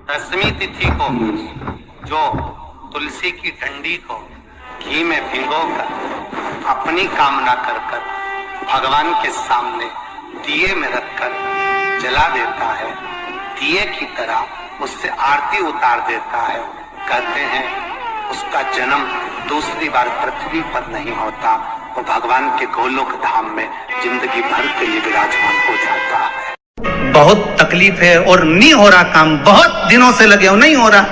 दसवीं तिथि को जो तुलसी की डंडी को घी में भिगोकर अपनी कामना कर भगवान के सामने दिए में रखकर जला देता है, दिए की तरह उससे आरती उतार देता है, कहते हैं उसका जन्म दूसरी बार पृथ्वी पर नहीं होता, वो भगवान के गोलोक धाम में जिंदगी भर के लिए विराजमान हो जाता है। बहुत तकलीफ है और नहीं हो रहा काम, बहुत दिनों से लगे हो, नहीं हो रहा।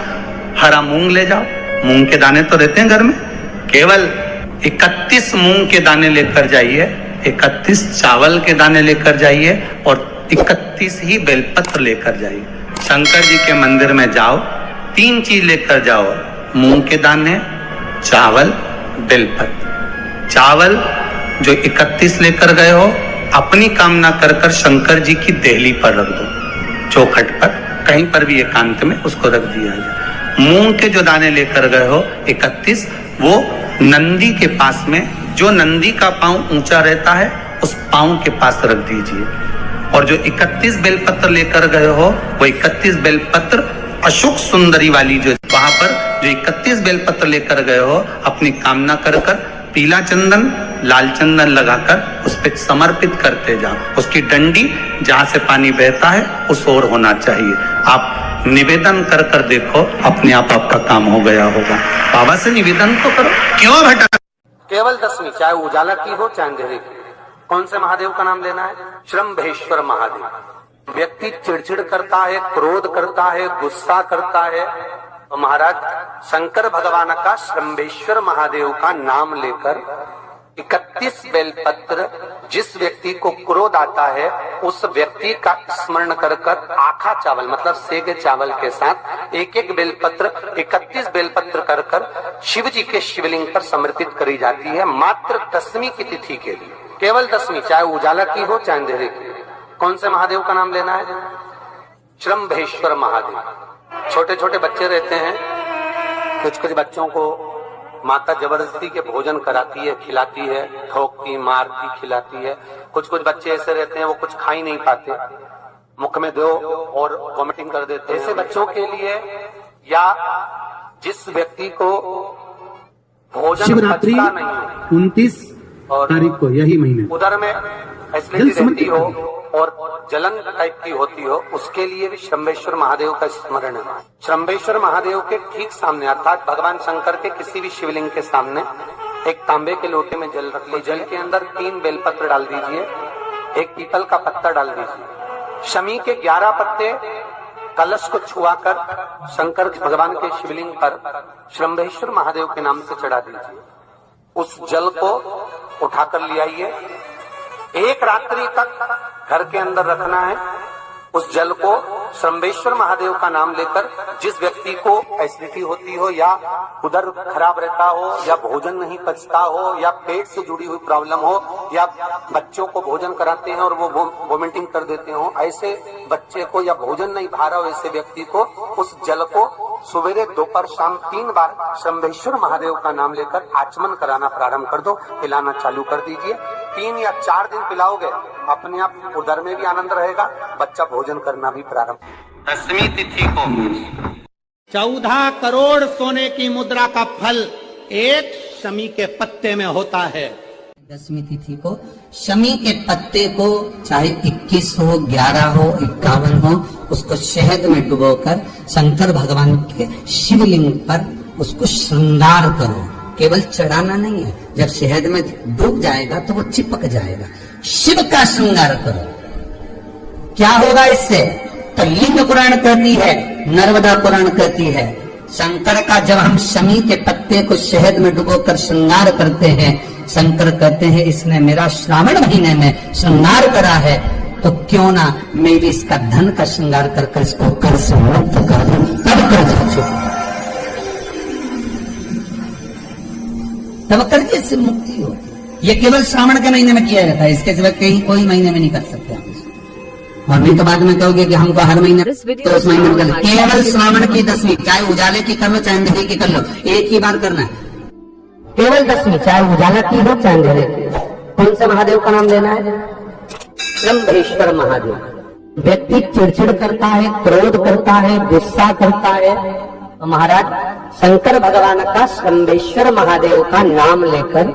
हरा मूंग ले जाओ, मूंग के दाने तो रहते हैं घर में, केवल 31 मूंग के दाने लेकर जाइए, 31 चावल के दाने लेकर जाइए और 31 ही बेलपत्र लेकर जाइए। शंकर जी के मंदिर में जाओ, 3 चीज लेकर जाओ, मूंग के दाने, चावल, बेलपत्र। चावल जो 31 लेकर गए हो, अपनी कामना कर कर शंकर जी की देहली पर रख दो, चौखट पर, कहीं पर भी एकांत में उसको रख दिया जाए। मूंग के जो दाने लेकर गए हो 31, वो नंदी के पास में, जो नंदी का पांव ऊंचा रहता है उस पांव के पास रख दीजिए। और जो 31 बेलपत्र लेकर गए हो, वो 31 बेलपत्र अशोक सुंदरी वाली जो वहां पर जो 31 बेलपत्र लेकर गए हो, अपनी कामना कर कर पीला चंदन, लाल चंदन लगाकर उस पर समर्पित करते जाओ। उसकी डंडी जहां से पानी बहता है उस ओर होना चाहिए। आप निवेदन कर कर देखो, अपने आप आपका काम हो गया होगा। बाबा से निवेदन तो करो, क्यों भटक। केवल दसवीं, चाहे उजाला की हो चाहे अंधेरे की, कौन से महादेव का नाम लेना है? श्रम्भेश्वर महादेव। व्यक्ति चिड़चिड़ करता है, क्रोध करता है, गुस्सा करता है, तो महाराज शंकर भगवान का श्रम्भेश्वर महादेव का नाम लेकर 31 बेलपत्र, जिस व्यक्ति को क्रोध आता है उस व्यक्ति का स्मरण कर कर आखा चावल मतलब सेगे चावल के साथ एक एक बेलपत्र 31 बेलपत्र कर कर शिव जी के शिवलिंग पर समर्पित करी जाती है, मात्र दसवीं की तिथि के लिए। केवल दसवीं, चाहे उजाला की हो चाहे अंधेरे की। कौन से महादेव का नाम लेना है? श्रम्भेश्वर महादेव। छोटे छोटे बच्चे रहते हैं, कुछ कुछ बच्चों को माता जबरदस्ती के भोजन कराती है, खिलाती है, ठोकती, मारती, खिलाती है। कुछ कुछ बच्चे ऐसे रहते हैं वो कुछ खा ही नहीं पाते, मुख में दो और वॉमिटिंग कर देते हैं। ऐसे बच्चों के लिए या जिस व्यक्ति को भोजन शिवरात्रि पचता नहीं, 29 तारीख को यही महीने उधर में एसिडिटी रहती हो और जलन टाइप की होती हो, उसके लिए भी श्रम्भेश्वर महादेव का स्मरण है। श्रम्भेश्वर महादेव के ठीक सामने अर्थात भगवान शंकर के किसी भी शिवलिंग के सामने एक तांबे के लोटे में जल रख लीजिए, जल के अंदर 3 बेलपत्र डाल दीजिए, एक पीपल का पत्ता डाल दीजिए, शमी के 11 पत्ते कलश को छुआकर शंकर भगवान के शिवलिंग पर श्रम्भेश्वर महादेव के नाम से चढ़ा दीजिए। उस जल को उठाकर ले आइए, एक रात्रि तक घर के अंदर रखना है। उस जल को श्रम्भेश्वर महादेव का नाम लेकर, जिस व्यक्ति को एसिडिटी होती हो या उदर खराब रहता हो या भोजन नहीं पचता हो या पेट से जुड़ी हुई प्रॉब्लम हो या बच्चों को भोजन कराते हैं और वो वोमिटिंग कर देते हो, ऐसे बच्चे को या भोजन नहीं भा रहा हो ऐसे व्यक्ति को उस जल को सवेरे दोपहर शाम 3 बार श्रम्भेश्वर महादेव का नाम लेकर आचमन कराना प्रारंभ कर दो, पिलाना चालू कर दीजिए। 3 या 4 दिन पिलाओगे, अपने आप उदर में भी आनंद रहेगा, बच्चा भोजन करना भी प्रारंभ। दसवीं तिथि को 14 करोड़ सोने की मुद्रा का फल एक शमी के पत्ते में होता है। दसवीं तिथि को शमी के पत्ते को चाहे 21 हो, 11 हो, 51 हो, उसको शहद में डुबोकर शंकर भगवान के शिवलिंग पर उसको श्रृंगार करो। केवल चढ़ाना नहीं है, जब शहद में डूब जाएगा तो वो चिपक जाएगा। शिव का श्रृंगार करो। क्या होगा इससे? तो लिंग पुराण कहती है, नर्मदा पुराण कहती है, शंकर का जब हम शमी के पत्ते को शहद में डुबोकर श्रृंगार करते हैं, शंकर कहते हैं इसने मेरा श्रावण महीने में श्रृंगार करा है, तो क्यों ना मैं भी इसका धन का श्रृंगार कर कर इसको कर से मुक्त कर दूं, तब कर तब कर्ज से मुक्ति हो। ये केवल श्रावण के महीने में किया जाता है, इसके सिवा कहीं कोई महीने में नहीं कर सकते हम इसको। और नहीं तो बाद में कहोगे कि हमको हर महीने तो उस महीने में कर, केवल श्रावण की 10वीं, चाहे उजाले की कर लो चाहे अंधेरे की कर लो, एक ही बार करना है। केवल 10वीं, चाहे उजाला की हो चाहे अंधेरे की। कौन से महादेव का नाम लेना है? श्रम्भेश्वर महादेव। व्यक्ति चिड़चिड़ करता है, क्रोध करता है, गुस्सा करता है, तो महाराज शंकर भगवान का शंभेश्वर महादेव का नाम लेकर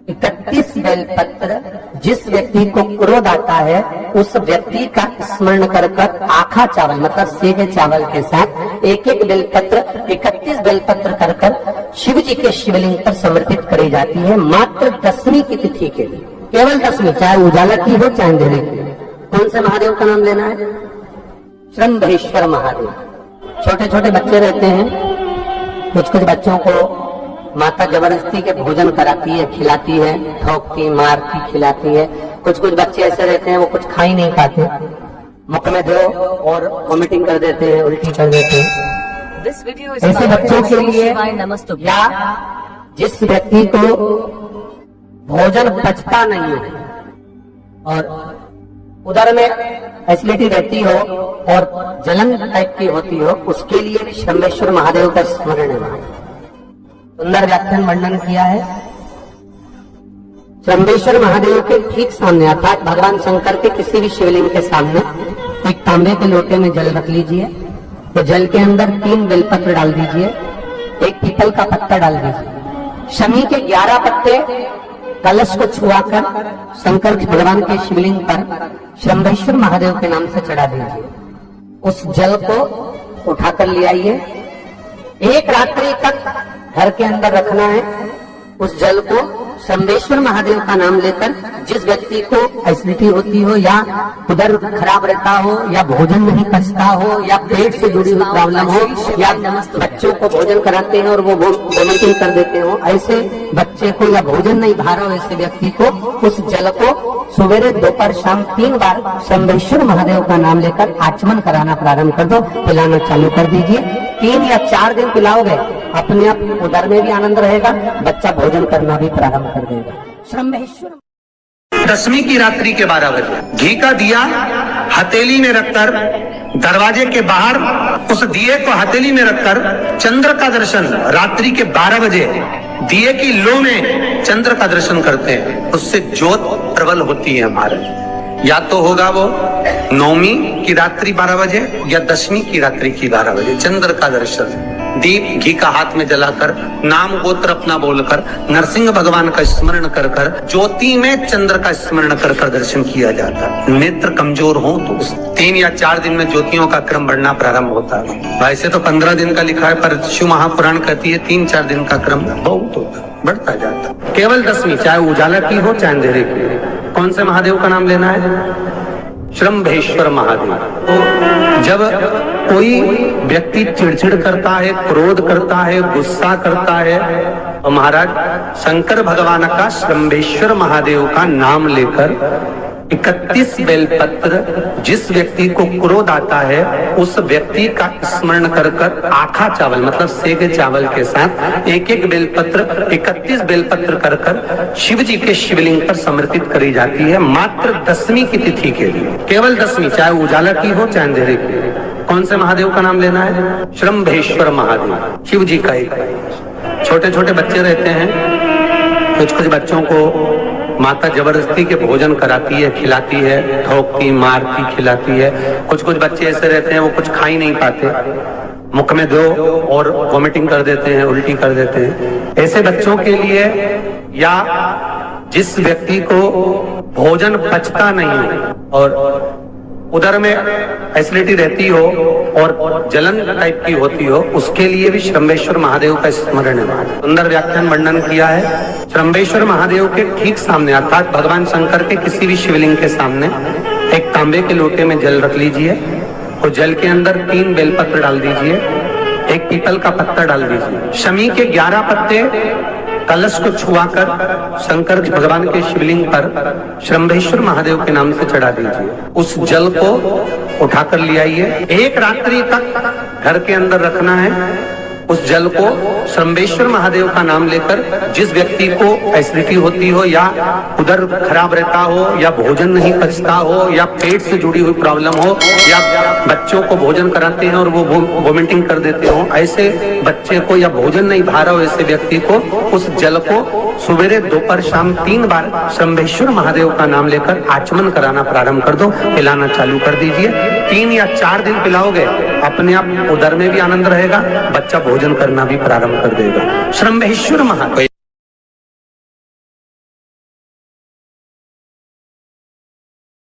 31 बेलपत्र, जिस व्यक्ति को क्रोध आता है उस व्यक्ति का स्मरण कर कर आखा चावल मतलब सेगे चावल के साथ एक एक बेलपत्र 31 बेलपत्र कर कर शिव जी के शिवलिंग पर समर्पित करी जाती है, मात्र 10वीं की तिथि के लिए, केवल 10वीं, चाहे उजाला की हो चाहे अंधेरे की। कौन से महादेव का नाम लेना है? शंभेश्वर महादेव। छोटे छोटे बच्चे रहते हैं, कुछ कुछ बच्चों को माता जबरदस्ती के भोजन कराती है, खिलाती है, ठोकती, मारती, खिलाती है। कुछ कुछ बच्चे ऐसे रहते हैं वो कुछ खा ही नहीं पाते, मुख में दो और वॉमिटिंग कर देते हैं, उल्टी कर देते हैं। ऐसे बच्चों के लिए या जिस व्यक्ति को भोजन पचता नहीं है और उधर में एसिडिटी रहती हो और जलन टाइप की होती हो, उसके लिए भी शंभेश्वर महादेव का स्मरण है। सुंदर व्याख्यान वर्णन किया है। शंभेश्वर महादेव के ठीक सामने अर्थात भगवान शंकर के किसी भी शिवलिंग के सामने एक तांबे के लोटे में जल रख लीजिए, तो जल के अंदर 3 बेलपत्र डाल दीजिए, एक पीपल का पत्ता डाल दीजिए, शमी के 11 पत्ते कलश को छुआकर शंकर भगवान के शिवलिंग पर शंभेश्वर महादेव के नाम से चढ़ा दीजिए। उस जल को उठाकर ले आइए, एक रात्रि तक घर के अंदर रखना है। उस जल को शंभेश्वर महादेव का नाम लेकर जिस व्यक्ति को एसिडिटी होती हो या उधर खराब रहता हो या भोजन नहीं पचता हो या पेट से जुड़ी हुई प्रॉब्लम हो या बच्चों को भोजन कराते हैं और वो वोमिटिंग कर देते हो, ऐसे बच्चे को या भोजन नहीं खा रहा हो ऐसे व्यक्ति को उस जल को सवेरे दोपहर शाम 3 बार शंभेश्वर महादेव का नाम लेकर आचमन कराना प्रारंभ कर दो, पिलाना चालू कर दीजिए। 3 या 4 दिन पिलाओगे, अपने आप उधर में भी आनंद रहेगा, बच्चा भोजन करना भी प्रारंभ कर देगा। शंभेश्वर 10वीं की रात्रि के 12 बजे घी का दिया हथेली में रखकर दरवाजे के बाहर उस दिए को हथेली में रखकर चंद्र का दर्शन रात्रि के 12 बजे दिए की लो में चंद्र का दर्शन करते हैं, उससे ज्योत प्रबल होती है हमारे। या तो होगा वो 9वीं की रात्रि 12 बजे या 10वीं की रात्रि की 12 बजे चंद्र का दर्शन, दीप घी का हाथ में जलाकर नाम गोत्र अपना बोलकर नरसिंह भगवान का स्मरण कर कर ज्योति में चंद्र का स्मरण कर कर दर्शन किया जाता है। नेत्र कमजोर हो तो 3 या 4 दिन में ज्योतियों का क्रम बढ़ना प्रारंभ होता है। वैसे तो 15 दिन का लिखा है, पर शिव महापुराण कहती है 3-4 दिन का क्रम बहुत होता है, बढ़ता जाता। केवल 10वीं, चाहे उजाला की हो चाहे अंधेरे की। कौन से महादेव का नाम लेना है? शंभेश्वर महादेव। तो जब कोई व्यक्ति चिड़चिड़ करता है, क्रोध करता है, गुस्सा करता है, तो महाराज शंकर भगवान का शंभेश्वर महादेव का नाम लेकर 31 बेलपत्र, जिस व्यक्ति को क्रोध आता है उस व्यक्ति का स्मरण कर कर आखा चावल मतलब सेगे चावल के साथ एक एक बेलपत्र 31 बेलपत्र कर कर शिव जी के शिवलिंग पर समर्पित करी जाती है, मात्र 10वीं की तिथि के लिए, केवल 10वीं, चाहे उजाला की हो चाहे अंधेरे की। कौन से महादेव का नाम लेना है? शंभेश्वर महादेव, शिव जी का एक। छोटे छोटे बच्चे रहते हैं, कुछ कुछ बच्चों को माता जबरदस्ती के भोजन कराती है, खिलाती है, ठोकती, मारती, खिलाती है। कुछ कुछ बच्चे ऐसे रहते हैं वो कुछ खा ही नहीं पाते, मुख में दो और वॉमिटिंग कर देते हैं, उल्टी कर देते हैं। ऐसे बच्चों के लिए या जिस व्यक्ति को भोजन पचता नहीं और उधर में एसिडिटी रहती हो और जलन टाइप की होती हो, उसके लिए भी शंभेश्वर महादेव का स्मरण है। सुंदर व्याख्यान वर्णन किया है। शंभेश्वर महादेव के ठीक सामने अर्थात भगवान शंकर के किसी भी शिवलिंग के सामने एक तांबे के लोटे में जल रख लीजिए और जल के अंदर 3 बेलपत्र डाल दीजिए, एक पीपल का पत्ता डाल दीजिए, शमी के 11 पत्ते कलश को छुआकर शंकर भगवान के शिवलिंग पर शंभेश्वर महादेव के नाम से चढ़ा दीजिए। उस जल को उठाकर ले आइए, एक रात्रि तक घर के अंदर रखना है। उस जल को श्रम्भेश्वर महादेव का नाम लेकर जिस व्यक्ति को एसिडिटी होती हो या उदर खराब रहता हो या भोजन नहीं पचता हो या पेट से जुड़ी हुई प्रॉब्लम हो या बच्चों को भोजन कराते हैं और वो वोमिटिंग कर देते हो, ऐसे बच्चे को या भोजन नहीं भा रहा हो ऐसे व्यक्ति को उस जल को सवेरे दोपहर शाम 3 बार श्रम्भेश्वर महादेव का नाम लेकर आचमन कराना प्रारंभ कर दो, पिलाना चालू कर दीजिए। 3 या 4 दिन पिलाओगे अपने आप उदर में भी आनंद रहेगा, बच्चा भोजन करना भी प्रारंभ कर देगा। श्रम्भेश्वर महादेव।